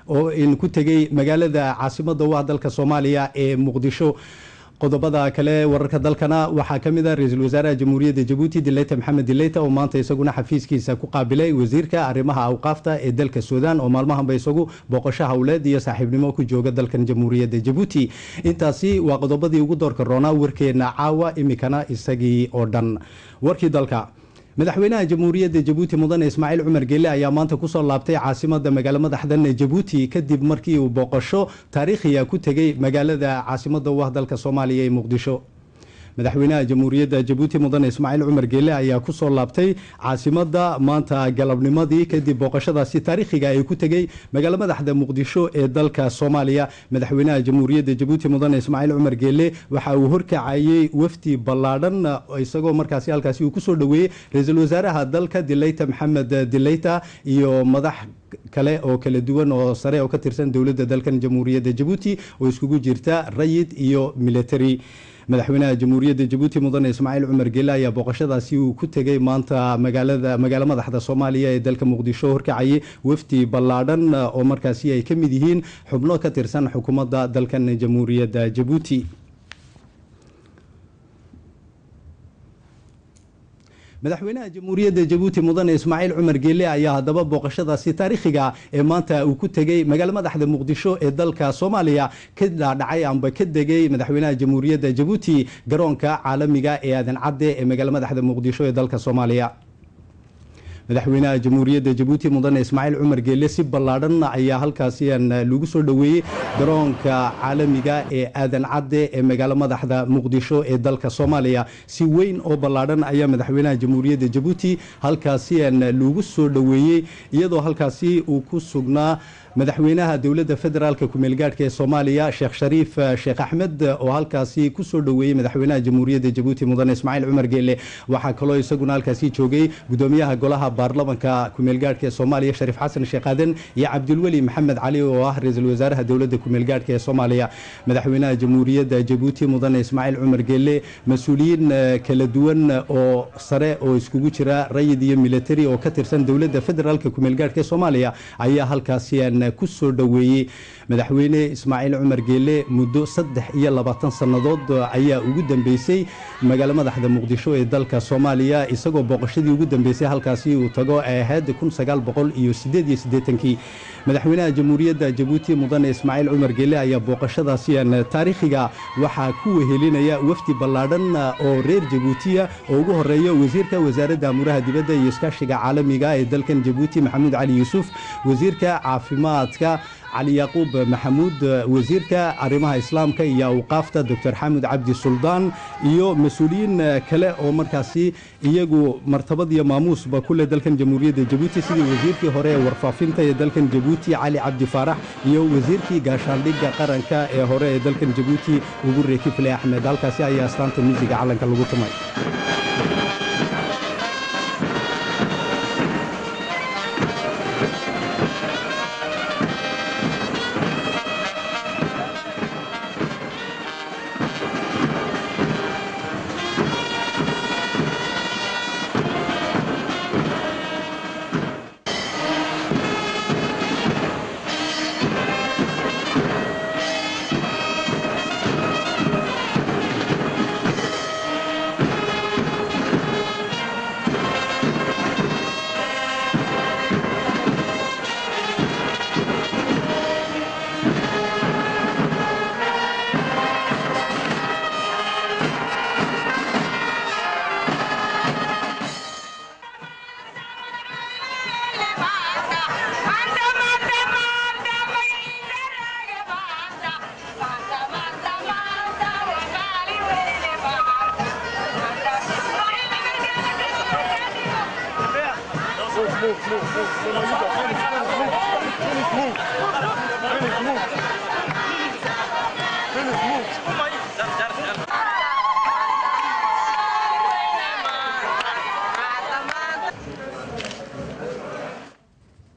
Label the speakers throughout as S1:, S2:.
S1: oo in ku tegay magaalada caasimada u ah dalka Soomaaliya ee Muqdisho. qodobada kale wararka dalkana waxaa ka mid ah ra'iisul wasaaraha jamhuuriyadda Djibouti Dilayta Maxamed Dilayta oo maanta isaguna xafiiskiisa ku qaabilay wasiirka arrimaha awqaafta ee dalka Suudaan oo maalmahanba isagu booqasho hawleed iyo saaxiibnimo ku jooga dalkan jamhuuriyadda Djibouti. intaasi waa qodobadii ugu doorka roona warkeena caawa imikana isagii oo dhan warkii dalka. madaxweynaha jamhuuriyadda Djibouti mudane Ismaaciil Cumar Geelle ayaa maanta ku soo laabtay caasimada magaalada madaxdan Djibouti kadib markii uu booqasho taariikhi ah ku tagay magaalada caasimada u ah dalka Soomaaliya ee Muqdisho. madaxweynaha jamhuuriyadda Djibouti mudane Ismaaciil Cumar Geelle ayaa ku soo laabtay caasimada maanta galabnimadii kadib booqashadaasi taariikhiga ay ku tagay magaalada madaxda Muqdisho ee dalka Soomaaliya. madaxweynaha jamhuuriyadda Djibouti mudane Ismaaciil Cumar Geelle waxa uu horkacayay wafdi ballaadhan isagoo markaasi halkaasi uu ku soo dhaweeyay ra'iisul wasaaraha dalka Dilayta Maxamed Dilayta iyo madax kale oo kala duwan oo sare oo ka tirsan dawladda dalkan jamhuuriyadda Djibouti oo iskugu jirta rayid iyo military. madaxweynaha jamhuuriyadda Djibouti mudane Ismaaciil Cumar Geelle ayaa booqashadaasi uu ku tagay maanta magaalo madaxda Soomaaliya ee dalka Muqdisho horkacayay wafdi ballaadhan oo markaasi ay ka mid yihiin xubno ka tirsan xukuumadda dalkan jamhuuriyadda Djibouti. madaxweynaha jamhuuriyadda Djibouti mudane Ismaaciil Cumar Geelle ayaa hadaba booqashadaasi taariikhiga ee maanta uu ku tagay magaalada madaxda Muqdisho ee dalka Soomaaliya ka dhacay amba ka degay madaxweynaha jamhuuriyadda Djibouti garoonka caalamiga ee Aadan Cadde ee magaalada madaxda Muqdisho ee dalka Soomaaliya. madaxweynaha jamhuuriyadda Djibouti mudane Ismaaciil Cumar Geelle si ballaadhan ayaa halkaasi lagu soo dhaweeyay garoonka caalamiga ee Aadan Cadde ee magaalada madaxda Muqdisho ee dalka Soomaaliya. si weyn oo ballaadhan ayaa madaxweynaha jamhuuriyadda Djibouti halkaasi lagu soo dhaweeyay iyadoo halkaasi uu ku sugnaa madaxweynaha dawladda federaalka ku meelgaadhka ee Soomaaliya Sheekh Shariif Sheekh Axmed oo halkaasi ku soo dhaweeyay madaxweynaha jamhuuriyadda Djibouti mudane Ismaaciil Cumar Geelle. waxaa kaloo isaguna halkaasi joogay gudoomiyaha golaha baarlamaanka ku meelgaadhka ee Soomaaliya Shariif Xasan Sheekh Aadan iyo Cabdulwali Maxamed Cali oo ah ra'iisul wasaaraha dawladda ku meelgaadhka ee Soomaaliya. madaxweynaha jamhuuriyadda Djibouti mudane Ismaaciil Cumar Geelle mas'uuliyiin kala duwan oo sare oo iskugu jira rayid iyo military oo ka tirsan dawladda federaalka ku meelgaadhka ee Soomaaliya ayaa halkaasi ku soo dhaweeyay madaxweyne Ismaaciil Cumar Geelle muddo 23 sanadood ayaa ugu dambeysay magaalada madaxda Muqdisho ee dalka Soomaaliya isagoo booqashadii ugu dambeysay halkaasi uu tago ahayd 1988. madaxweynaha jamhuuriyadda Djibouti mudane Ismaaciil Cumar Geelle ayaa booqashadaasi taariikhiga waxaa ku wehelinaya wafdi ballaadhan oo reer Djibouti oo ugu horeeya wasiirka wasaaradda amuraha dibadda iyo iskaashiga caalamiga ee dalkan Djibouti Maxamuud Cali Yuusuf, wasiirka caafimaadka علي يعقوب محمود وزيرك arrimaha islaamka iyo awqaafta Dr. Xamud Cabdi Suldaan iyo mas'uuliyiin kale oo markaasi iyagu martabad iyo maamuusba ku leh dalkan jamhuuriyadda Djibouti sidii wasiirkii hore ee warfaafinta ee dalkan Djibouti Ali Cabdi Faarax iyo wasiirkii gaashaandhigga qaranka ee hore ee dalkan Djibouti ugu Reekifle Axmed. halkaasi ayaa astaanta musiga calanka lagu tumay.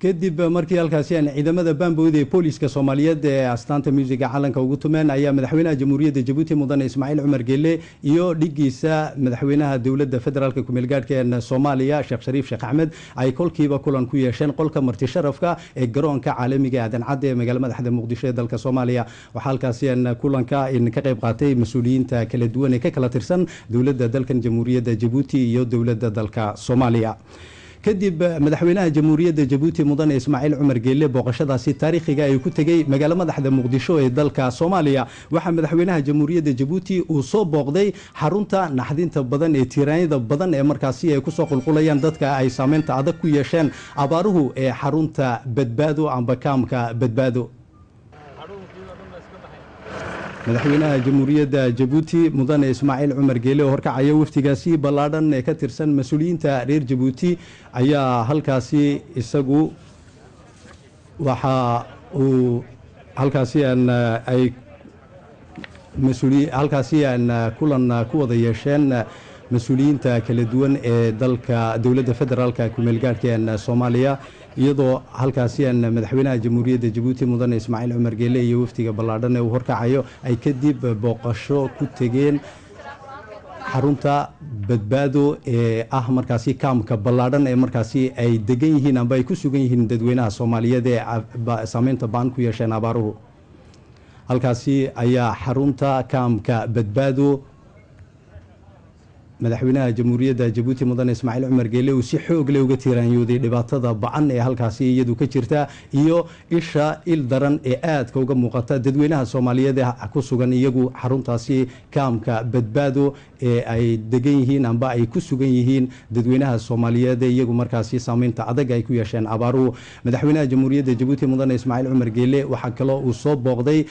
S1: kadib markii halkaasi aan ciidamada baanbowda ee booliska Soomaaliyeed ee astaanta musiga calanka ugu tumeen ayaa madaxweynaha jamhuuriyadda Jabuuti mudane Ismaaciil Cumar Geelle iyo dhigiisa madaxweynaha dawladda federaalka ku meelgaadhka ee Soomaaliya Sheekh Shariif Sheekh Axmed ay kolkiiba kulan ku yeesheen qolka marti sharafka ee garoonka caalamiga Aadan Cadde ee magaalada madaxda Muqdisho ee dalka Soomaaliya waxa halkaasi aan kulanka in ka qayb qaatay mas'uuliyiinta kala duwan ee ka kala tirsan dawladda dalkan jamhuuriyadda Jabuuti iyo dawladda dalka Soomaaliya kadib madaxweynaha jamhuuriyadda Jabuuti mudane Ismaaciil Cumar Geelle booqashadaasi taariikhiga ay ku tagay magaalada madaxda Muqdisho ee dalka Soomaaliya waxa madaxweynaha jamhuuriyadda Jabuuti uu soo booqday xarunta naxdinta badan ee tiiraanyada badan ee markaasi ay ku soo qulqulayaan dadka ay saameynta adag ku yeesheen abaaruhu ee xarunta badbaado amba kaamka badbaado madaxweynaha jamhuuriyadda Jabuuti mudane Ismaaciil Cumar Geelle oo horkacaya waftigaasi ballaadhan ee ka tirsan mas'uuliyiinta reer Jabuuti ayaa halkaasi isagu waxa uu halkaasi aan kulan ku wada yeesheen mas'uuliyiinta kala duwan ee dalka dawladda federaalka ku meelgaadhka ee Soomaaliya iyadoo halkaasi aan madaxweynaha jamhuuriyadda Jabuuti mudane Ismaaciil Cumar Geelle iyo waftiga ballaadhan ee uu horkacayo ay kadib booqasho ku tageen xarunta badbaado ee markaasi kaamka ballaadhan ee markaasi ay degan yihiin amba ay ku sugan yihiin dadweynaha Soomaaliyeed ee saameynta baan ku yeesheen abaaruhu halkaasi ayaa xarunta kaamka badbaado madaxweynaha jamhuuriyadda Jabuuti mudane Ismaaciil Cumar Geelle uu si xoog leh uga tiiraanyooday dhibaatada ba'an ee halkaasi iyadu ka jirta iyo isha il daran ee aadka uga muuqata dadweynaha Soomaaliyeed ee ku sugan iyagu xaruntaasi kaamka badbaado ee ay degan yihiin amba ay ku sugan yihiin dadweynaha Soomaaliyeed ee iyagu markaasi saameynta adag ay ku yeesheen abaaruhu madaxweynaha jamhuuriyadda Jabuuti mudane Ismaaciil Cumar Geelle waxa kale uu soo booqday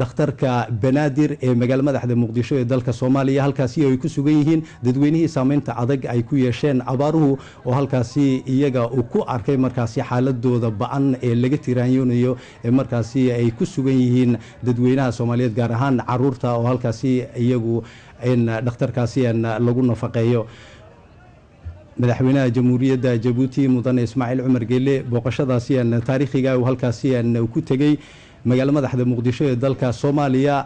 S1: dhakhtarka Banaadir ee magaalada madaxda Muqdisho ee dalka Soomaaliya halkaasi ay ku sugan yihiin dadweynihii saameynta adag ay ku yeesheen abaaruhu oo halkaasi iyaga uu ku arkay markaasi xaaladooda ba'an ee laga tiraanyoonayo ee markaasi ay ku sugan yihiin dadweynaha Soomaaliyeed gaar ahaan caruurta oo halkaasi iyagu in dhakhtarkaasi lagu nafaqeeyo madaxweynaha jamhuuriyadda Jabuuti mudane Ismaaciil Cumar Geelle booqashadaasi taariikhiga uu halkaasi ku tagay magaalada madaxda Muqdisho ee dalka Soomaaliya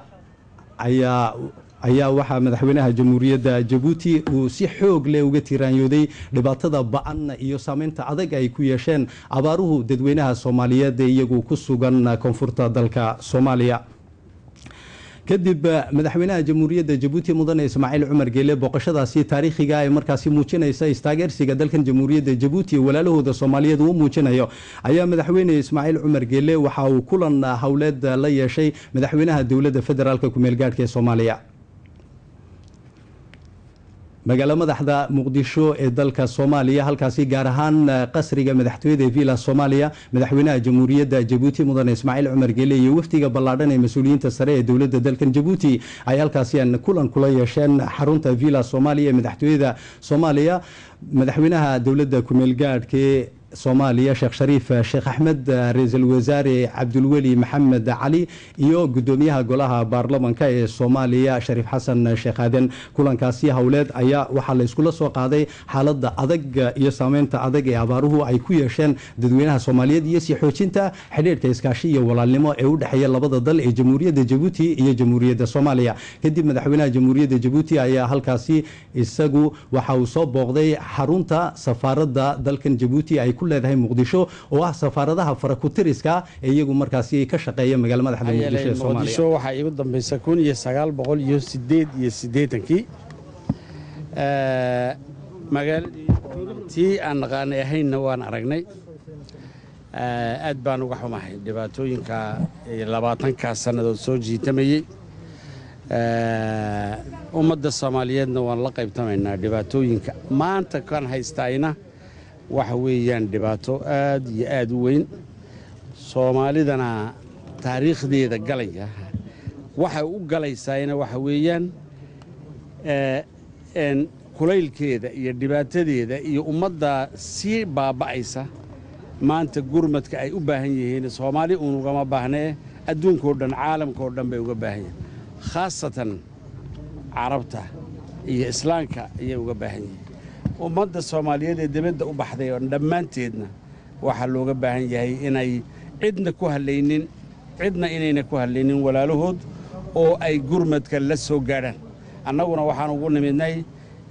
S1: ayaa waxa madaxweynaha jamhuuriyadda Jabuuti uu si xoog leh uga tiraanyooday dhibaatada ba'an iyo saameynta adag ay ku yeesheen abaaruhu dadweynaha Soomaaliyeed ee iyagu ku sugan koonfurta dalka Soomaaliya kadib madaxweynaha jamhuuriyadda Jabuuti mudane Ismaaciil Cumar Geelle booqashadaasi taariikhiga ay markaasi muujinaysa istaageersiga dalkan jamhuuriyadda Jabuuti walaalahooda Soomaaliyeed uu muujinayo ayaa madaxweyne Ismaaciil Cumar Geelle waxa uu kulan hawleed la yeeshay madaxweynaha dawladda federaalka ku meelgaadhka ee Soomaaliya magaalada madaxda Muqdisho ee dalka Soomaaliya halkaasi gaar ahaan qasriga madaxtooyada Villa Soomaaliya madaxweynaha jamhuuriyadda Jabuuti mudane Ismaaciil Cumar Geelle iyo waftiga ballaadhan ee mas'uuliyiinta sare ee dawladda dalkan Jabuuti ay halkaasi kulan kula yeesheen xarunta Villa Soomaaliya ee madaxtooyada Soomaaliya madaxweynaha dawladda ku meelgaadhka Soomaaliya Sheekh Shariif Sheekh Axmed ra'iisul wasaare Cabdulweli Maxamed Cali iyo gudoomiyaha golaha baarlamaanka ee Soomaaliya Shariif Xasan Sheekh Aadan kulankaasi hawleed ayaa waxa la isku soo qaaday xaaladda adag iyo saameynta adag ee abaaruhu ay ku yeesheen dadweynaha Soomaaliyeed iyo si xoojinta xiriirka iskaashi iyo walaalnimo ee u dhaxeeya labada dal ee jamhuuriyadda Jabuuti iyo jamhuuriyadda Soomaaliya kadib madaxweynaha jamhuuriyadda Jabuuti ayaa halkaasi isagu waxa uu soo booqday xarunta safaaradda dalkan Jabuuti ay leedahay Muqdisho oo ah safaaradaha farakutiriska ee iyagu markaasi ka shaqeeya magaalada madaxda Muqdisho ee Soomaaliya
S2: Muqdisho waxa igu dambeysay 1988 magaaladii aan naqaanay ahayna waan aragnay aad baan uga xumahay dhibaatooyinka 20 sanadood soo jiitamayay ummadda Soomaaliyeedna waan la qaybtamaynaa dhibaatooyinka maanta kan haystayna waxa weeyaan dhibaato aad iyo aad u weyn Soomaalidana taariikhdeeda galaya waxa u galaysaayna waxa weeyaan kulaylkeeda iyo dhibaatadeeda iyo ummadda si baaba'aysa maanta gurmadka ay u baahan yihiin Soomaali ugama baahnee adduunka oo dhan caalamka oo dhan bay uga baahan yihiin khaasatan carabta iyo islaamka ayay uga baahan yihiin ummadda Soomaaliyeed ee dibadda u baxday oo dhammaanteedna waxaa looga baahan yahay inay cidna ku hadlaynin cidna inayna ku hadlaynin walaalahood oo ay gurmadka la soo gaadhaan annaguna waxaan ugu nimidnay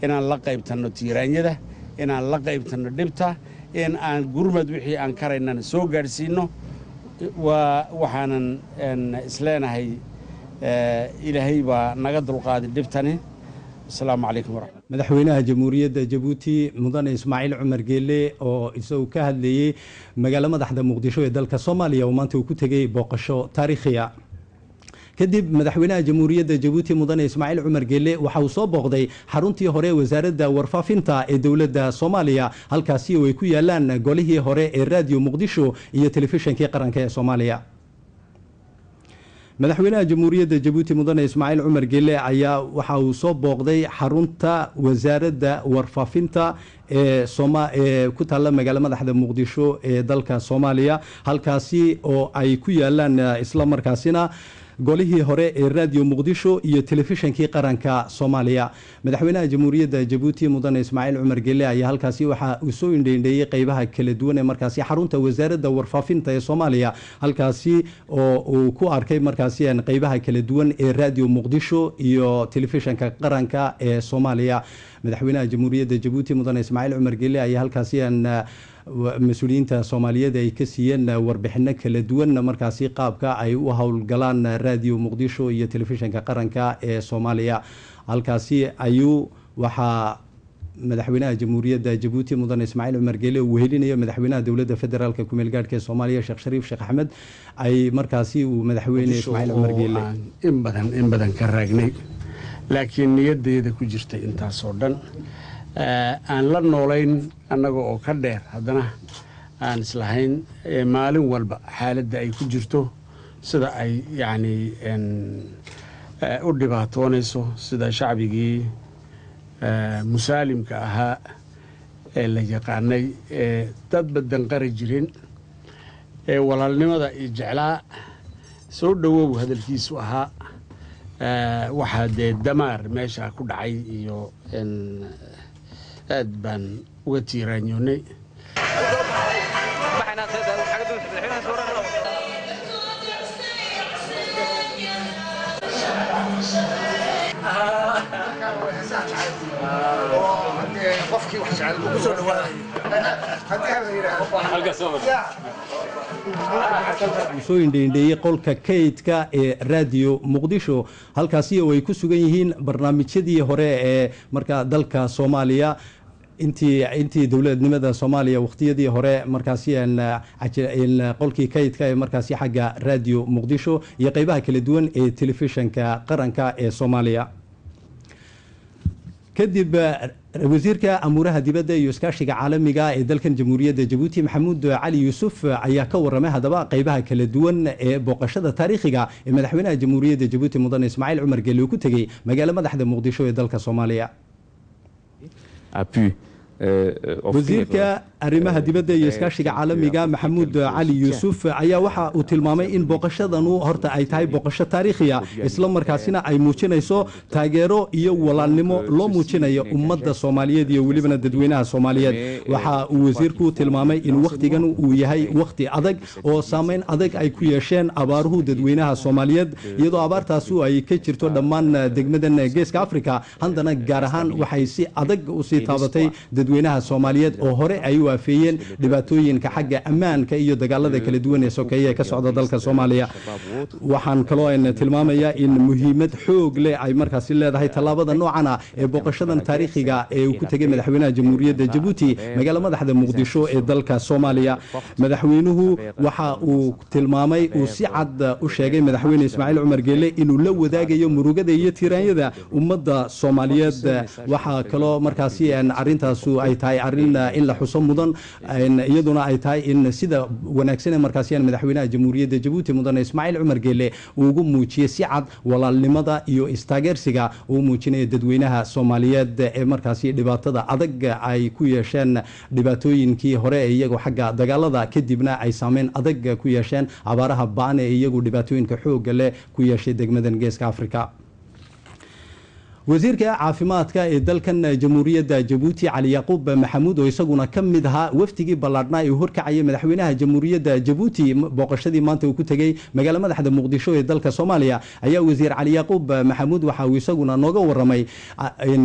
S2: inaan la qaybtanno tiiraanyada inaan la qaybtanno dhibta in aan gurmad wixii aan karaynana soo gaadhsiinno waxaanan isleenahay ilaahay baa naga dulqaaday dhibtani asalaamu calaykum waraxmat
S1: madaxweynaha jamhuuriyadda jabuuti mudane ismaaciil cumar geelle oo isagu ka hadlayey magaalo madaxda muqdisho ee dalka soomaaliya oo maanta uu ku tegey booqasho taariikhiya kadib madaxweynaha jamhuuriyadda jabuuti mudane ismaaciil cumar geelle waxa uu soo booqday xaruntii hore wasaaradda warfaafinta ee dowladda soomaaliya halkaasi oo ay ku yaalaan golihii hore ee raadiyo muqdisho iyo telefishinkii qaranka ee soomaaliya madaxweynaha jamhuuriyadda jabuuti mudane ismaaciil cumar geelle ayaa waxa uu soo booqday xarunta wasaaradda warfaafinta ee ku taalla magaalo madaxda muqdisho ee dalka soomaaliya halkaasi oo ay ku yaalaan isla markaasina golihii hore ee raadiyo muqdisho iyo telefishinkii qaranka soomaaliya madaxweynaha jamhuuriyadda jabuuti mudane ismaaciil cumar geelle ayaa halkaasi waxa uu soo indheindheeyey qeybaha kala duwan ee markaasi xarunta wasaaradda warfaafinta ee soomaaliya halkaasi oo uu ku arkay markaasi qeybaha kala duwan ee raadiyo muqdisho iyo telefishinka qaranka ee soomaaliya madaxweynaha jamhuuriyadda jabuuti mudane ismaaciil cumar geelle ayaa halkaasi mas-uuliyiinta soomaaliyeed ay ka siiyeen warbixino kala duwan markaasi qaabka ay u howlgalaan raadiyo muqdisho iyo telefishinka qaranka ee soomaaliya halkaasi ayuu waxaa madaxweynaha jamhuuriyadda jabuuti mudane ismaaciil cumar geelle uu wehelinayo madaxweynaha dowladda federaalka kumeel gaadhka ee soomaaliya sheekh shariif sheekh axmed ay markaasi uu madaxweyne ismaaciil cumar geelle
S2: in badan ka raagnay laakiin niyaddeeda ku jirtay intaasoo dhan aan la noolayn annaga oo ka dheer haddana aan islahayn maalin walba xaaladda ay ku jirto sida ay yacni u dhibaatoonayso sida shacbigii musaalimka ahaa ee la yaqaanay ee dad badan qari jirin ee walaalnimada iyo jeclaa soo dhowow hadalkiisu ahaa waxaa dee damaar meesha ku dhacay iyo aad baan uga tiiraanyoonnay
S1: soo indheindheeyey qolka kaydka ee raadiyo muqdisho halkaasi oo ay ku sugan yihiin barnaamijyadii hore ee markaa dalka soomaaliya intii dowladnimada soomaaliya waqtiyadii hore markaasi qolkii kaydka ee markaasi xagga raadiyo muqdisho iyo qeybaha kala duwan ee telefishinka qaranka ee soomaaliya kadib wasiirka amuuraha dibadda iyo iskaashiga caalamiga ee dalkan jamhuuriyadda jabuuti maxamuud cali yuusuf ayaa ka waramay haddaba qeybaha kala duwan ee booqashada taariikhiga ee madaxweynaha jamhuuriyadda jabuuti mudane ismaaciil cumar geelle uu ku tegey magaalo madaxda muqdisho ee dalka soomaaliya wasiirka arrimaha dibadda iyo iskaashiga caalamiga maxamuud cali yuusuf ayaa waxa uu tilmaamay in booqashadanu horta ay tahay booqasho taariikhiya isla markaasina ay muujinayso taageero iyo walaalnimo loo muujinayo ummadda soomaaliyeed iyo welibana dadweynaha soomaaliyeed waxa uu wasiirku tilmaamay in wakhtigan uu yahay wakhti adag oo saameyn adag ay ku yeesheen abaaruhu dadweynaha soomaaliyeed iyadoo abaartaasu ay ka jirto dhammaan degmadan geeska afrika haddana gaar ahaan waxay si adag usii taabatay dadweynaha soomaaliyeed oo hore ay u waafeeyeen dhibaatooyinka xagga ammaanka iyo dagaalada kala duwan ee sokeeye ee ka socda dalka soomaaliya waxaan kaloo tilmaamayaa in muhiimad xoog leh ay markaasi leedahay tallaabada noocana ee booqashadan taariikhiga ee uu ku tegey madaxweynaha jamhuuriyadda jabuuti magaalo madaxda muqdisho ee dalka soomaaliya madaxweynuhu waxa uu tilmaamay uu si cad u sheegay madaxweyne ismaaciil cumar geelle inuu la wadaagayo murugada iyo tiiraanyada ummadda soomaaliyeed waxaa kaloo markaasi arintaasu ay tahay arin in la xuso mudan iyaduna ay tahay in sida wanaagsan markaasi madaxweynaha jamhuuriyadda jabuuti mudane ismaaciil cumar geelle uu ugu muujiyey si cad walaalnimada iyo istaageersiga uu muujinaya dadweynaha soomaaliyeed ee markaasi dhibaatada adag ay ku yeesheen dhibaatooyinkii hore ee iyagoo xagga dagaalada kadibna ay saameyn adag ku yeesheen abaaraha ba'an ee iyagu dhibaatooyinka xoogga leh ku yeeshay degmadan geeska afrika wasiirka caafimaadka ee dalkan jamhuuriyadda Jabuuti Cali Yaquub Maxamuud oo isaguna ka mid ahaa waftigii ballaadhnaa ee horkacayay madaxweynaha jamhuuriyadda Jabuuti booqashadii maanta uu ku tagay magaalada madaxda Muqdisho ee dalka Soomaaliya ayaa wasiir Cali Yaquub Maxamuud waxa uu isaguna nooga waramay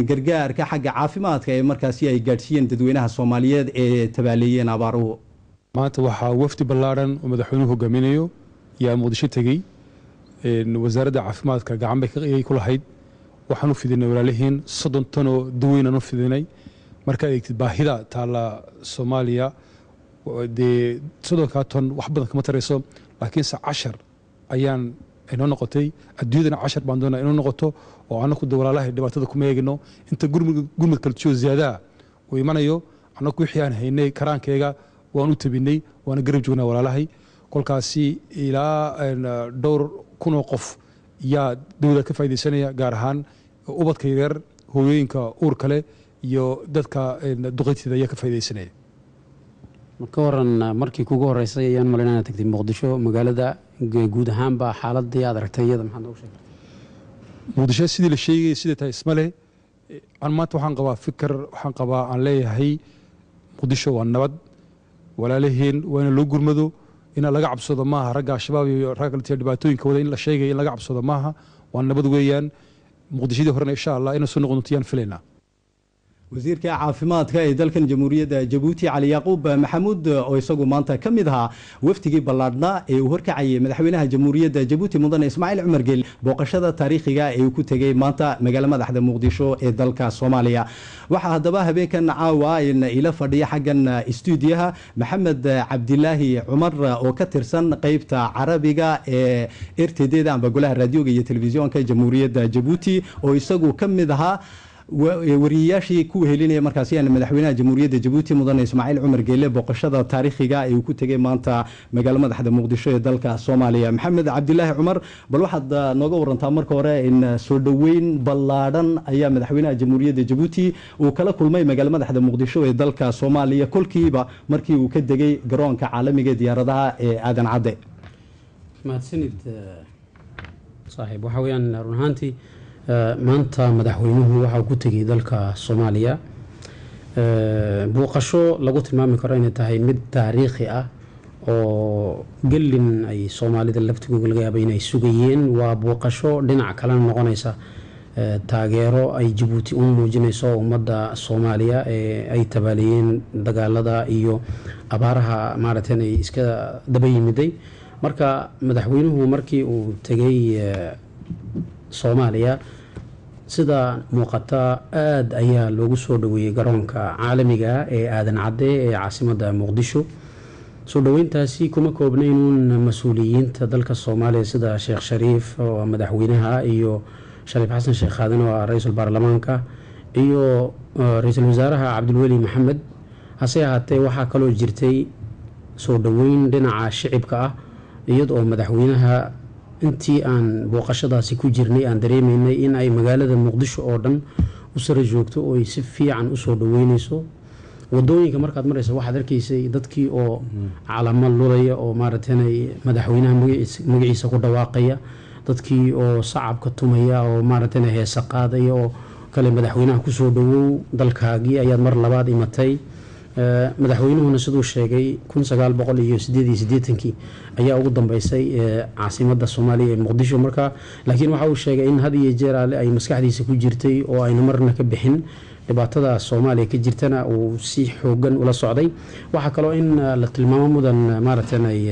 S1: gargaarka xagga caafimaadka ee markaasi ay gaadhsiiyeen dadweynaha Soomaaliyeed ee tabaaleeyeen abaaruhu.
S3: maanta waxaa wafdi ballaadhan oo madaxweynuhu hogaaminayo yaa Muqdisho tagay wasaaradda caafimaadka gacan bay ku lahayd waxaan u fidinay walaalihiin 30 tan oo daweynan u fidinay marka ay baahida taala Soomaaliya de 30 tan wax badan kama tarayso laakiin 10 ayaan inoo noqotay adduunyadana 10 baan doonaa inoo noqoto oo anaku walaalahay dhibaatada kuma eegno inta gurmad kala joogo ziyaada oo imanayo anaku wixii aan haynay karaankeyga waan u tabinay waan garab joognaa walaalahay kolkaasi ilaa dhowr kun oo qof yaa dawladda ka faa'iideysanaya gaar ahaan ubadka yaryar hooyooyinka uur kale iyo dadka duqeytida ayaa ka faa'iideysanaya.
S4: marka waran markii kugu horeysay ayaan malaynayaa tagtay Muqdisho magaalada guud ahaanba xaaladii aad aragtay iyada maxaad ugu sheegtay?
S3: Muqdisho sidii la sheegay sida tahay ismale aan maanta waxaan qabaa fikir waxaan qabaa aan leeyahay Muqdisho waa nabad walaalihiin waana loo gurmado in laga cabsado maaha ragga shabaab iyo ragga dhibaatooyinka wada in la sheegay in laga cabsado maaha waa nabad weeyaan Muqdishadii horena insha Allah inay soo noqonayaan filayna.
S1: wasiirka caafimaadka ee dalkan jamhuuriyadda Jabuuti Cali Yaquub Maxamuud oo isagu maanta ka mid ahaa waftigii ballaadhnaa ee uu horkacayay madaxweynaha jamhuuriyadda Jabuuti mudane Ismaaciil Cumar Geelle booqashada taariikhiga ee uu ku tagay maanta magaalada madaxda Muqdisho ee dalka Soomaaliya. waxa hadaba habeenkan caawa in ila fadhiya xaggan istuudiyaha Maxamed Cabdilaahi Cumar oo ka tirsan qaybta Carabiga ee RTD-da amba golaha raadiyoga iyo telefisyoonka jamhuuriyadda Jabuuti oo isagu ka mid ahaa wariyaashii ku helinaya markaasi aan madaxweynaha jamhuuriyadda Jabuuti mudane Ismaaciil Cumar Geelle booqashada taariikhiga ee uu ku tagay maanta magaalada madaxda Muqdisho ee dalka Soomaaliya. Maxamed Cabdilaahi Cumar bal waxaad nooga warantaa marka hore in soo dhaweyn ballaadhan ayaa madaxweynaha jamhuuriyadda Jabuuti uu kala kulmay magaalada madaxda Muqdisho ee dalka Soomaaliya kolkiiba markii uu ka degay garoonka caalamiga ee diyaaradaha ee Aadan Cadde.
S4: mahadsanid saaxiib waxa weeyaan run ahaantii maanta madaxweynuhu waxa uu ku tagay dalka Soomaaliya booqasho lagu tilmaami karo inay tahay mid taariikhi ah oo galin ay Soomaalida laftigooda laga yaabay inay sugayeen waa booqasho dhinac kale noqonaysa taageero ay Jabuuti u muujinayso ummadda Soomaaliya ee ay tabaaleeyeen dagaalada iyo abaaraha maaragtay ay iska daba yimiday marka madaxweynuhu markii uu tagay Soomaaliya sida muuqata aad ayaa loogu soo dhaweeyay garoonka caalamiga ee Aadan Cadde ee caasimadda Muqdisho soo dhaweyntaasi kuma koobnayn mas'uuliyiinta dalka Soomaaliya sida Sheekh Shariif oo madaxweynaha iyo Shariif Xasan Sheekh Aadan oo ra'iisul baarlamaanka iyo ra'iisul wasaaraha Cabdulweli Maxamed hase ahaatee waxaa kaloo jirtay soo dhaweyn dhinaca shicibka ah iyadoo madaxweynaha intii aan booqashadaasi ku jirnay aan dareemaynay in ay magaalada Muqdisho oo dhan u sare joogto oo ay si fiican u soo dhaweynayso wadooyinka markaad marayso waxaad arkaysay dadkii oo calamo lulaya oo maaragtay madaxweynaha magaciisa ku dhawaaqaya dadkii oo sacabka tumaya oo maaragtay heesa qaadaya oo kale madaxweynaha ku soo dhawow dalkaagii ayaad mar labaad imatay madaxweynuhuna sidoo sheegay 1988 ayaa ugu dambeysay caasimadda Soomaaliya ee Muqdisho marka laakiin waxa uu sheegay in had iyo jeer ay maskaxdiisa ku jirtay oo ayna marna ka bixin dhibaatada Soomaaliya ka jirtana uu si xoogan ula socday waxa kale oo in la tilmaamo mudan maaragtay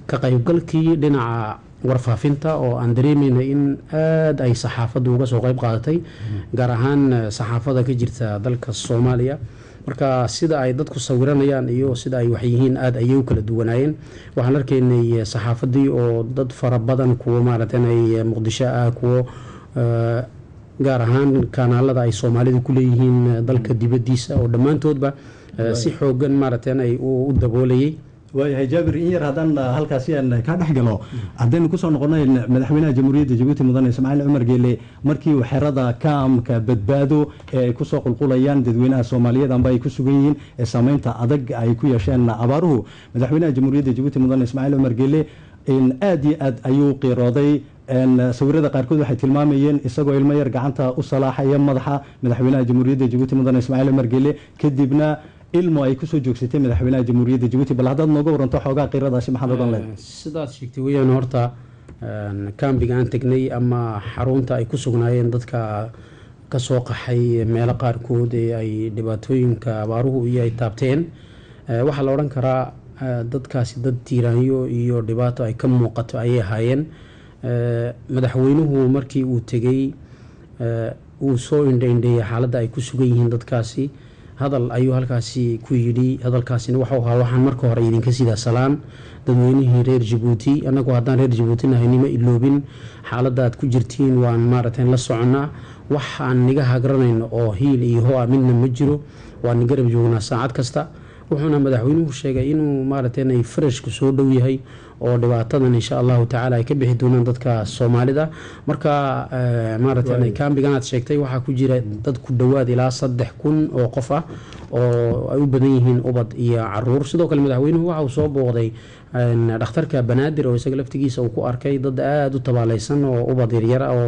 S4: ka qaybgalkii dhinaca warfaafinta oo aan dareemeynay in aad ay saxaafaddu uga soo qayb qaadatay gaar ahaan saxaafada ka jirta dalka Soomaaliya marka sida ay dadku sawiranayaan iyo sida ay wax yihiin aad ayay u kala duwanaayeen waxaan arkaynay saxaafadii oo dad fara badan kuwa maaragtay Muqdisho ah kuwa gaar ahaan kanaalada ay Soomaalidu ku leeyihiin dalka dibadiisa oo dhammaantoodba si xoogan maaragtay u daboolayay
S1: waayahay Jaabir in yar haddaan halkaasi aan ka dhex galo haddaynu ku soo noqonay madaxweynaha jamhuuriyadda Jabuuti mudane Ismaaciil Cumar Geelle markii uu xerada kaamka badbaado ee ku soo qulqulayaan dadweynaha Soomaaliyeed amba ay ku sugan yihiin ee saameynta adag ay ku yeesheen abaaruhu madaxweynaha jamhuuriyadda Jabuuti mudane Ismaaciil Cumar Geelle in aad iyo aad ayuu qirooday sawirada qaarkood waxay tilmaamayeen isagoo ilmo yar gacanta u salaaxaya madaxa madaxweynaha jamhuuriyadda jabuuti mudane ismaaciil cumar geele kadibna ilmo ay kusoo joogsatay madaxweynaha jamhuuriyadda jabuuti bal haddaad nooga waranto xoogaa qiradaasi maxaad odhan leedahay
S4: sidaad sheegtay weyaan horta kambiga aan tegnay ama xarunta ay ku sugnaayeen dadka kasoo qaxay meelo qaarkood ee ay dhibaatooyinka abaaruhu iyo ay taabteen waxaa la odhan karaa dadkaasi dad tiiraanyo iyo dhibaato ay ka muuqato ayay ahaayeen madaxweynuhu markii uu tegey uu soo indhaindheeyay xaaladda ay ku sugan yihiin dadkaasi hadal ayuu halkaasi ku yidhi hadalkaasina waxuu ahaa waxaan marka hore idinka sidaa salaan dadweynihii reer jabuuti annagu haddaan reer jabuuti nahay nima iloobin xaaladda aad ku jirtiin waan maaragtay la soconnaa wax aan niga hagranayno oo hiil iyo ho-a midna ma jiro waan ni garab joognaa saacad kasta wuxuuna madaxweynuhu sheegay inuu maaragtay farashku soo dhow yahay oo dhibaatadan insha allahu tacaala ay ka bixi doonaan dadka soomaalida marka maaragtay kambigan aad sheegtay waxaa ku jira dad ku dhowaad ilaa 3,000 oo qof ah oo ay u badan yihiin ubad iyo caruur sidoo kale madaxweynuhu waxa uu soo booqday dhakhtarka banaadir oo isaga laftigiisa uu ku arkay dad aada u tabaalaysan oo ubad yaryar oo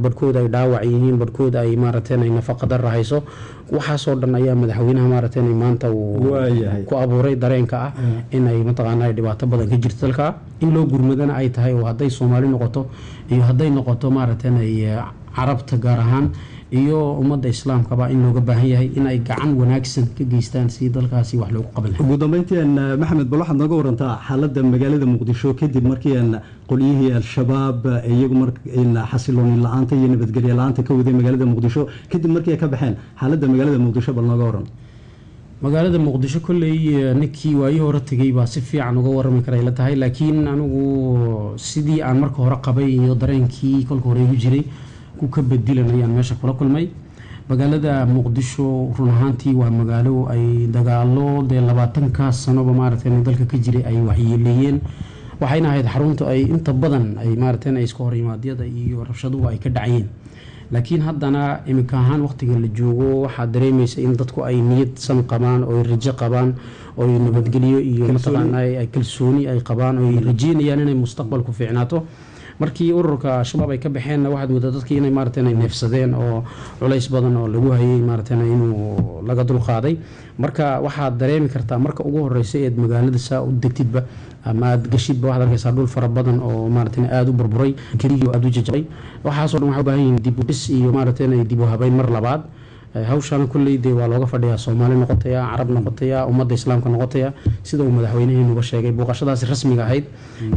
S4: barhkooda ay dhaawac yihiin barhkooda ay maaragtay nafaqa darra hayso waxaasoo dhan ayaa madaxweynaha maaragtay maanta uu ku abuuray dareenka ah inay mataqaanaa dhibaato badan ka jirto dalka in loo gurmadana ay tahay oo hadday soomaali noqoto iyo hadday noqoto maaragtay carabta gaar ahaan iyo ummadda islaamkaba in looga baahan yahay in ay gacan wanaagsan ka geystaan si dalkaasi wax loogu qaban lahaa
S1: ugu dambeyntii maxamed bal waxaad nooga warantaa xaaladda magaalada muqdisho kadib markii qolyihii al-shabaab iyagu xasilooni la-aanta iyo nabadgelyo la-aanta ka waday magaalada muqdisho kadib markii ay ka baxeen xaaladda magaalada muqdisho bal nooga waran
S4: magaalada muqdisho kolley ninkii waayii hore tegay baa si fiican uga warrami karay la tahay laakiin anigu sidii aan marka hore qabay iyo dareenkii kolka hore igu jiray ku ka bedilan ayaan meesha kula kulmay magaalada muqdisho run ahaantii waa magaalo ay dagaalo dee 20 sanoba maaragtay dalka ka jiray ay waxyeeleeyeen waxayna ahayd xarunta ay inta badan ay maaragtay iska hor yimaadyada iyo rabshaduhu ay ka dhacayeen laakiin haddana imika ahaan waqtiga la joogo waxaa dareemaysa in dadku ay niyad san qabaan oo rajo qabaan oo nabadgelyo iyo mataqaanaa ay kalsooni ay qabaan oo rajeynayaan inay mustaqbalku fiicnaato markii ururka shabaab ay ka baxeen waxaad moodaa dadkii inay maaragtay neefsadeen oo culays badan oo lagu hayay maaragtay inuu laga dulqaaday marka waxaad dareemi kartaa marka ugu horeysa ee magaalada saa u degtidba ama aad gashidba waxaad arkaysaa dhul fara badan oo maaragtay aada u burburay keliyo aada u jajabay waxaasoo dhan waxay u baahan yihiin dib u dhis iyo maaragtay dib u habeyn mar labaad hawshaana kolley dee waa looga fadhiyaa soomaali noqotaya carab noqotaya ummadda islaamka noqotaya sida uu madaxweynaheenuga sheegay booqashadaasi rasmiga ahayd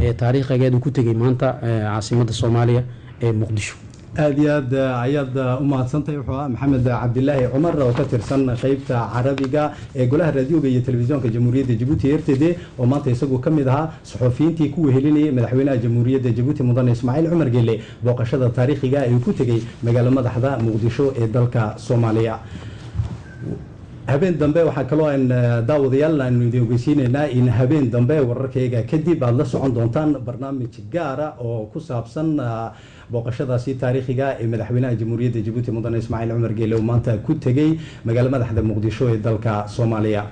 S4: ee taariikhigeed uu ku tegay maanta caasimadda soomaaliya ee muqdisho
S1: aad iyo aad ayaad u mahadsantahay wuxuu ahaa maxamed cabdilaahi cumar oo ka tirsan qaybta carabiga ee golaha raadioga iyo telefisyoonka jamhuuriyadda jabuuti rtd oo maanta isagu ka mid ahaa saxufiyiintii ku wehelinayay madaxweynaha jamhuuriyadda jabuuti mudane ismaaciil cumar geele booqashada taariikhiga ee ku tegay magaalo madaxda muqdisho ee dalka soomaaliya habeen dambe waxaa kaloo aan daawadayaal aanu idin ogeysiinaynaa in habeen dambe wararkayga kadib aad la socon doontaan barnaamij gaara oo ku saabsan booqashadaasi taariikhiga ee madaxweynaha jamhuuriyadda jabuuti mudane ismaaciil cumar geele oo maanta ku tegay magaalo madaxda muqdisho ee dalka soomaaliya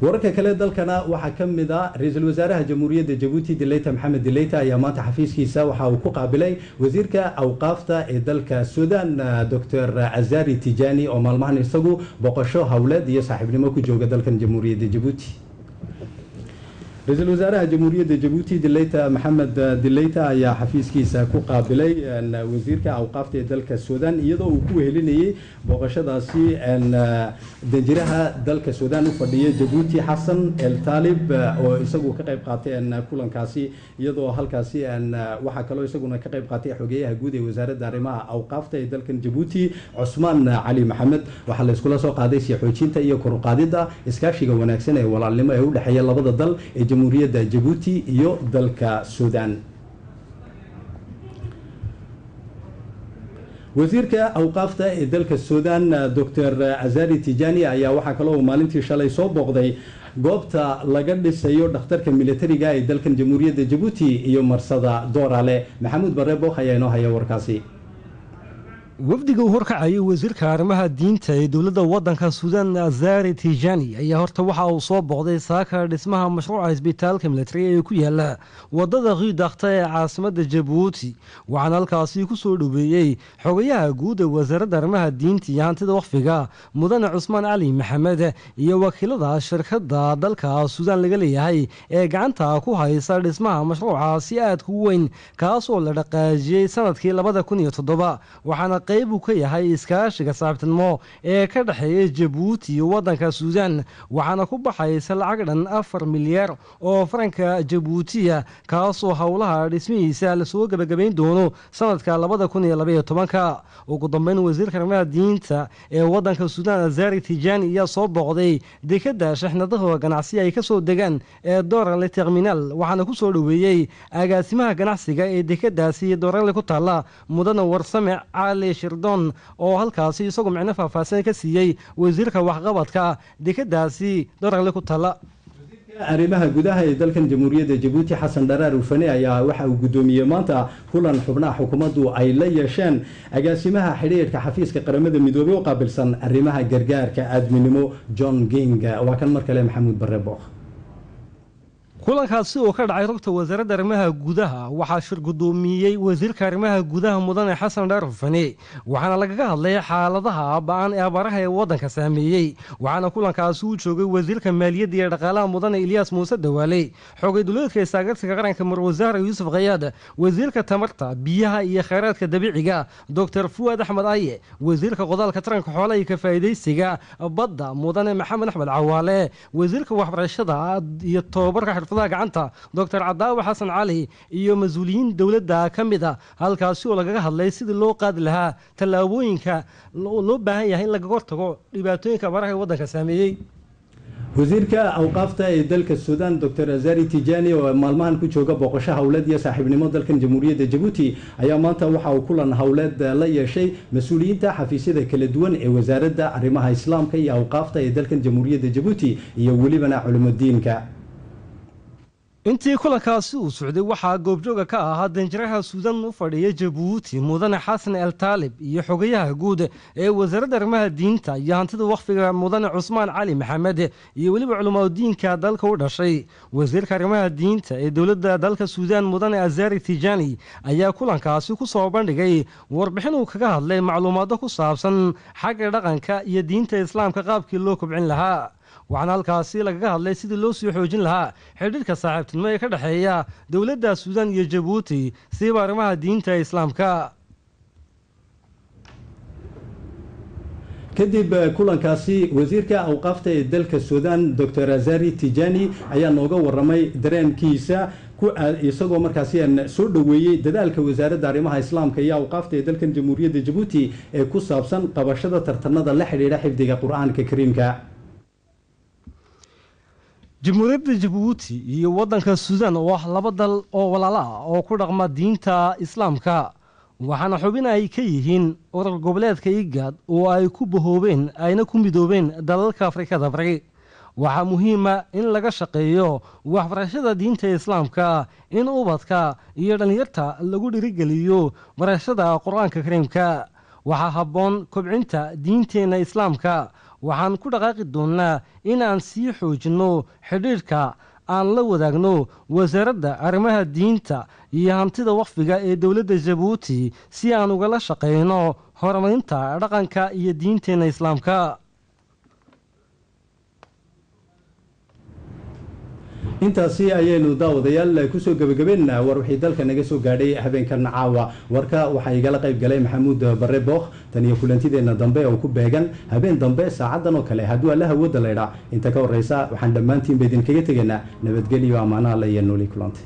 S1: wararka kale dalkana waxaa ka mid ah ra-iisul wasaaraha jamhuuriyadda jabuuti dileyta maxamed dileyta ayaa maanta xafiiskiisa waxa uu ku qaabilay wasiirka awqaafta ee dalka sudan dr azari tijani oo maalmahan isagu booqasho howleed iyo saaxiibnimo ku jooga dalkan jamhuuriyadda jabuuti ra-iisul wasaaraha jamhuuriyadda jabuuti dileyta maxamed dileyta ayaa xafiiskiisa ku qaabilay wasiirka awqaafta ee dalka sudan iyadoo uu ku wehelinayay booqashadaasi danjiraha dalka sudan u fadhiya jabuuti xasan el taalib oo isagu ka qayb qaatay kulankaasi iyadoo halkaasi waxaa kaloo isaguna ka qayb qaatay xogeyaha guud ee wasaaradda arrimaha awqaafta ee dalkan jabuuti cusmaan cali maxamed waxaa la iskula soo qaaday sii xoojinta iyo kor u qaadidda iskaashiga wanaagsan ee walaalnimo ee u dhexeeya labada dal ee jamhuuriyadda jabuuti iyo dalka sudan wasiirka awqaafta ee dalka sudan dr azari tijani ayaa waxaa kaloo maalintii shalay soo booqday goobta laga dhisayo dhakhtarka militariga ee dalkan jamhuuriyadda jabuuti iyo marsada doorale maxamuud bare bookh ayaa inoo haya warkaasi
S5: wafdiga uu horkacayay wasiirka arrimaha diinta ee dowladda waddanka suudaan azari tijani ayaa horta waxa uu soo booqday saaka dhismaha mashruuca isbitaalka militari ee ku yaala wadada qiidakta ee caasimadda jabuuti waxaana halkaasi ku soo dhoweeyey xogayaha guud ee wasaaradda arrimaha diinta iyo hantida waqfiga mudane cusmaan cali maxamed iyo wakiilada shirkadda dalka suudaan laga leeyahay ee gacanta ku haysa dhismaha mashruucaasi aadka u weyn kaasoo la dhaqaajiyey sanadkii 2007 waxaana qayb uu ka yahay iskaashiga saaxiibtinimo ee ka dhexeeya jabuuti iyo waddanka suudaan waxaana ku baxaysa lacag dhan 4 milyan oo faranka jabuutiya kaasoo howlaha dhismihiisa lasoo gabagabayn doono sanadka 2012 ugu dambeyn wasiirka arrimaha diinta ee waddanka suudaan azari tijani ayaa soo booqday dekadda shixnadaha ganacsi ay ka soo degaan ee doorale terminal waxaana ku soo dhoweeyey agaasimaha ganacsiga ee dekadaasi doorale ku taala mudane warsame cali shirdoon oo halkaasi isagoo micno faahfaahsan ka siiyey wasiirka waxqabadka dekadaasi doorale ku taala
S1: arrimaha gudaha ee dalkan jamhuuriyadda jabuuti xasan dharaar ufane ayaa waxa uu gudoomiyey maanta kulan xubnaha xukuumaddu ay la yeesheen agaasimaha xidhiidhka xafiiska qaramada midoobay u qaabilsan arrimaha gargaarka aadminimo John Ging waa kan mar kale maxamuud barre booq
S5: kulankaasi oo ka dhacay rugta wasaaradda arrimaha gudaha waxaa shir gudoomiyey wasiirka arrimaha gudaha mudane xasan dharaar ufane waxaana lagaga hadlay xaaladaha ba'an ee abaaraha ee waddanka saameeyey waxaana kulankaasi u joogay wasiirka maaliyadda iyo dhaqaalaha mudane Ilyas Muuse Dawaale xogay dowladda isaagarsiga qaranka Marwasaar Yuusuf Qayaad wasiirka tamarta biyaha iyo kheyraadka dabiiciga Dr. Fuad Ahmed Aye wasiirka qodaalka taranka xoolaha iyo ka faa'iideysiga badda mudane Maxamed Axmed Cawaale wasiirka waxbarashada iyo tababarka gacanta Dr. Cadaawa Xasan Cali iyo mas'uuliyiin dowladda kamida halkaasi oo lagaga hadlay sidii loo qaadi lahaa tallaabooyinka loo baahan yahay in laga hortago dhibaatooyinka abaaraha ee waddanka saameeyey
S1: wasiirka awqaafta ee dalka Suudaan Dr. Azari Tijani oo maalmahan ku jooga booqasho hawleed iyo saaxiibnimo dalkan jamhuuriyadda Jabuuti ayaa maanta waxa uu kulan hawleed la yeeshay mas'uuliyiinta xafiisyada kala duwan ee wasaaradda arrimaha islaamka iyo awqaafta ee dalkan jamhuuriyadda Jabuuti iyo welibana culimadiinka
S5: intii kulankaasi uu socday waxaa goobjooga ka ahaa danjiraha Suudaan u fadhiya Jabuuti mudane Xasan El Taalib iyo xogayaha guud ee wasaaradda arrimaha diinta iyo hantida waqfiga mudane Cusmaan Cali Maxamed iyo weliba culimada diinka dalka u dhashay wasiirka arrimaha diinta ee dowladda dalka Suudaan mudane Azari Tijani ayaa kulankaasi ku soo bandhigay warbixin uu kaga hadlay macluumaad ku saabsan xagga dhaqanka iyo diinta islaamka qaabkii loo kobcin lahaa waxaana halkaasi lagaga hadlay sidii loo soo xoojin lahaa xidhiidhka saaxiibtinimo ee ka dhexeeya dowladda Suudaan iyo Jabuuti siiba arrimaha diinta islaamka
S1: kadib kulankaasi wasiirka awqaafta ee dalka Suudaan Dr. Azari Tijani ayaa nooga waramay dareenkiisa isagoo markaasi soo dhoweeyey dadaalka wasaaradda arrimaha islaamka iyo awqaafta ee dalkan jamhuuriyadda Jabuuti ee ku saabsan qabashada tartanada la xidhiidha xifdiga quraanka kariimka
S5: jamhuuriyadda Jabuuti iyo waddanka Suudaan waa laba dal oo walaalo ah oo ku dhaqma diinta islaamka waxaana xubin ay ka yihiin urur goboleedka IGAD oo ay ku bahoobeen ayna ku midoobeen dalalka Afrikada Bari waxaa muhiim ah in laga shaqeeyo waxbarashada diinta islaamka in ubadka iyo dhalinyarta lagu dhirigeliyo barashada quraanka kariimka waxaa habboon kobcinta diinteena islaamka waxaan ku dhaqaaqi doonaa in aan sii xoojino xidhiidhka aan la wadaagno wasaaradda arrimaha diinta iyo hantida waqfiga ee dowladda Jabuuti si aan ugala shaqeyno horumarinta dhaqanka iyo diinteena islaamka
S1: intaasi ayaynu daawadayaal ku soo gabagabeynaa war wixii dalka naga soo gaadhay habeenkan caawa warka waxa igala qayb galay maxamuud barre booq tan iyo kulantideena dambe oo ku beegan habeen dambe saacadan oo kale hadduu alla hawada leedha inta ka horeysa waxaan dhammaantiin ba idinkaga tegaynaa nabadgelyo amaanaha la iyo nooli kulantay